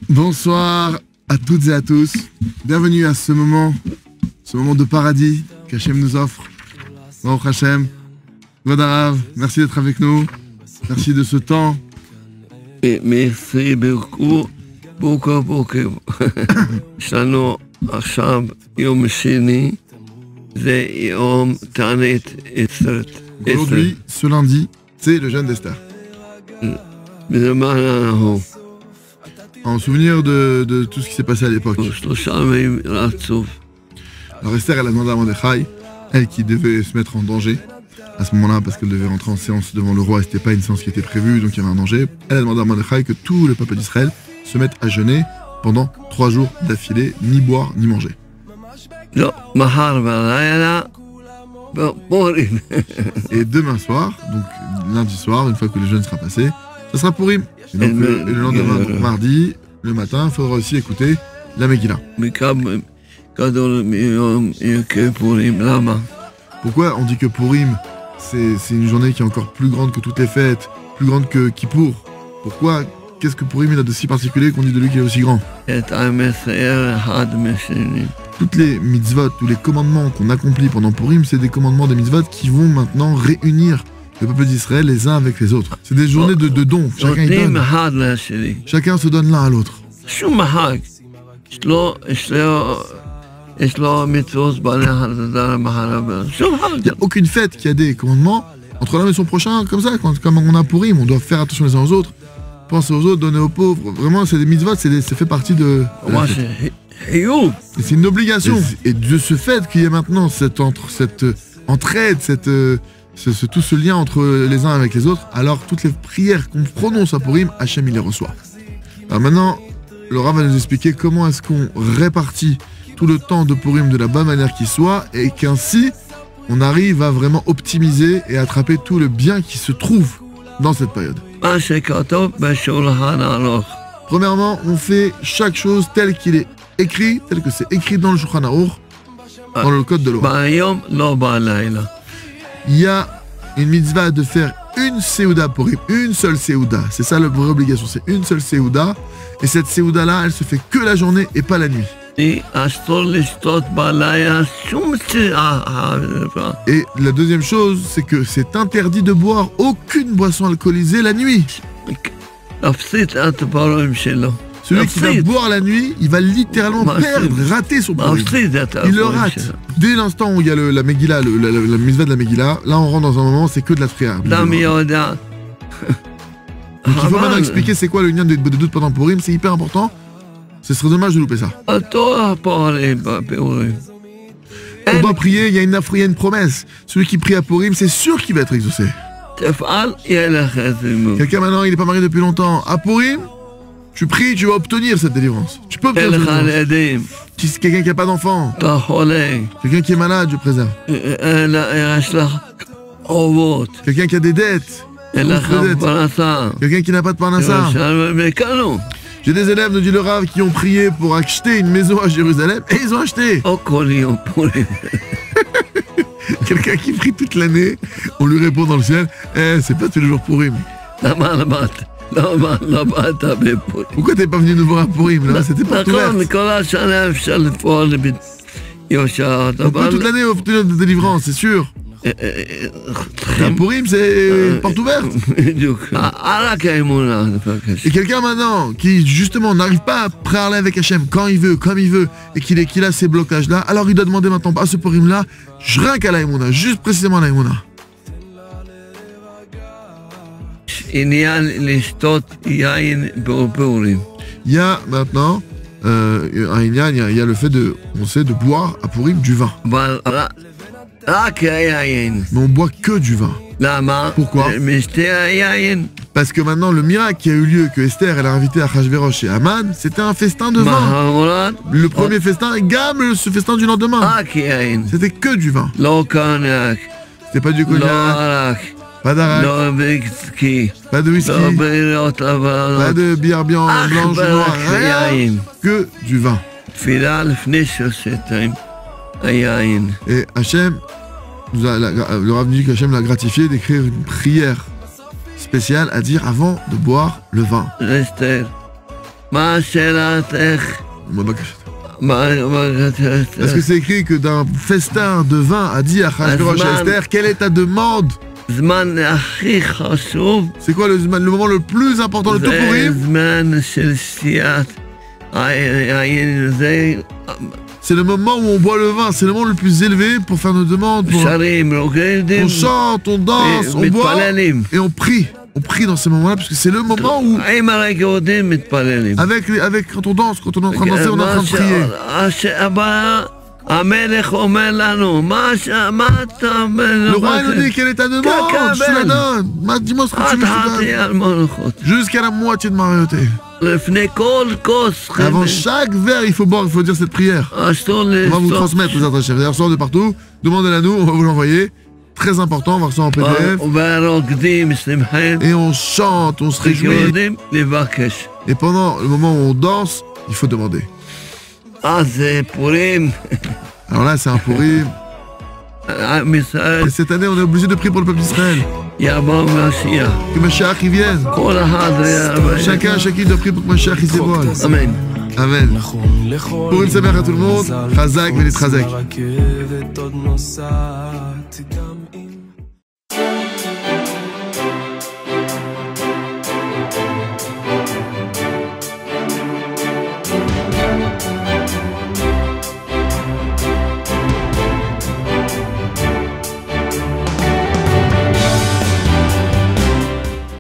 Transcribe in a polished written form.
Bonsoir à toutes et à tous. Bienvenue à ce moment de paradis qu'Hachem nous offre. Baruch Hashem, Godarav, merci d'être avec nous. Merci de ce temps. Et merci beaucoup. שלנו עכשיו יום שני, זה יום תענית אסתר. Aujourd'hui, ce lundi, c'est le jeûne d'Esther. En souvenir de tout ce qui s'est passé à l'époque. Alors Esther, elle a demandé à Mordechai, elle qui devait se mettre en danger à ce moment-là, parce qu'elle devait rentrer en séance devant le roi, et c'était pas une séance qui était prévue, donc il y avait un danger. Elle a demandé à Mordechai que tout le peuple d'Israël se mette à jeûner pendant 3 jours d'affilée, ni boire, ni manger. Et demain soir, donc lundi soir, une fois que le jeûne sera passé, ça sera Purim. Et donc le lendemain, donc mardi, le matin, il faudra aussi écouter la Megillah. Pourquoi on dit que Purim, c'est une journée qui est encore plus grande que toutes les fêtes, plus grande que Kippour? Pourquoi? Qu'est-ce que Purim il a de si particulier qu'on dit de lui qu'il est aussi grand? Toutes les mitzvot, tous les commandements qu'on accomplit pendant Purim, c'est des commandements des mitzvot qui vont maintenant réunir le peuple d'Israël les uns avec les autres. C'est des journées de dons. Chacun y donne. Chacun se donne l'un à l'autre. Il n'y a aucune fête qui a des commandements entre l'homme et son prochain comme ça. Comme on a Purim, on doit faire attention les uns aux autres. Penser aux autres, donner aux pauvres. Vraiment, c'est des mitzvot, ça fait partie de la fête. C'est une obligation. Et de ce fait qu'il y ait maintenant cette entraide, tout ce lien entre les uns avec les autres, alors toutes les prières qu'on prononce à Purim, Hachem il les reçoit. Alors maintenant, le Rav va nous expliquer comment est-ce qu'on répartit tout le temps de Purim de la bonne manière qui soit, et qu'ainsi on arrive à vraiment optimiser et attraper tout le bien qui se trouve dans cette période. Premièrement, on fait chaque chose tel qu'il est écrit, tel que c'est écrit dans le Shulchan Aruch, dans le code de l'Orah. Il y a une mitzvah de faire une séouda pour une seule séouda. C'est ça la vraie obligation, c'est une seule séouda. Et cette séouda-là, elle se fait que la journée et pas la nuit. Et la deuxième chose, c'est que c'est interdit de boire aucune boisson alcoolisée la nuit. Celui qui va boire la nuit, il va littéralement rater son Purim. Il le rate. Dès l'instant où il y a la Megillah, la mitzvah de la Megillah, là on rentre dans un moment, c'est que de la prière. Donc il faut maintenant expliquer c'est quoi le lien de doute pendant Purim, c'est hyper important. Ce serait dommage de louper ça. On doit prier, il y a une promesse. Celui qui prie à Purim, c'est sûr qu'il va être exaucé. Quelqu'un maintenant, il n'est pas marié depuis longtemps. À Purim, tu pries, tu vas obtenir cette délivrance. Tu peux obtenir cette délivrance. Quelqu'un qui n'a pas d'enfant. Quelqu'un qui est malade, je préserve. Quelqu'un qui a des dettes. Quelqu'un qui n'a pas de parnassa. J'ai des élèves, nous dit le Rav, qui ont prié pour acheter une maison à Jérusalem et ils ont acheté. Quelqu'un qui prie toute l'année, on lui répond dans le ciel, c'est pas tous les jours Purim. Pourquoi t'es pas venu nous voir à Purim là? C'était pas tout ouvert. On peut toute l'année obtenir des délivrances, c'est sûr. La Purim, c'est porte ouverte. Et quelqu'un maintenant qui justement n'arrive pas à parler avec Hachem quand il veut, comme il veut, et qu'il a ces blocages là, alors il doit demander maintenant à ce Purim là, rien qu'à l'Aïmouna, juste précisément à l'Aïmouna. Il y a maintenant il y a le fait de boire à Purim du vin. Mais on boit que du vin. Pourquoi? Parce que maintenant le miracle qui a eu lieu, que Esther elle a invité à Achashverosh et Haman, c'était un festin de vin. Le premier festin et ce festin du lendemain. C'était que du vin. C'était pas du cognac, pas d'arak, pas de whisky, pas de bière blanche, noire, rien, que du vin. Et Hachem, le Rav dit qu'Hachem l'a gratifié d'écrire une prière spéciale à dire avant de boire le vin. מה שאלתך? Est-ce que c'est écrit que d'un festin de vin a dit à Achashverosh à Esther, quelle est ta demande? זמן הכי חשוב C'est quoi le moment le plus important de tout זה Purim? זמן של שתיית היין, זה C'est le moment où on boit le vin, c'est le moment le plus élevé pour faire nos demandes. שרים, רוקדים On chante, on danse, on boit מתפללים. et on prie. On prie dans ces moments-là parce que c'est le moment où, עם הריקודים מתפללים. quand on danse, quand on est en train de danser, on est en train de prier. שהבא המלך אומר לנו, מה אתה אומר? Le roi nous dit quelle est ta demande, je te la donne. Dis-moi ce que tu veux, je te על מלכות. donne. Jusqu'à la moitié de ma royauté. לפני כל כוס Avant chaque verre, il faut boire, il faut dire cette prière. אסור On va vous לשתות. transmettre les attachés. D'ailleurs, sort de partout, demandez-la nous, on va vous l'envoyer. Très important, on va recevoir en PDF. והרוקדים שמחים. Et on chante, on se réjouit. יודעים לבקש. Et pendant le moment où on danse, il faut demander. אז פורים, Alors là, c'est un Purim. עם ישראל Et cette année, on est obligé de prier pour le peuple d'Israël. יבוא משיח. Que Mashiach y vienne. כל אחד Chacun doit prier pour que Mashiach y dévoile. אמן. Amen. Purim Sameach à tout le monde. Chazak, Vélit Chazak. הרכבת עוד נוסעת גם אם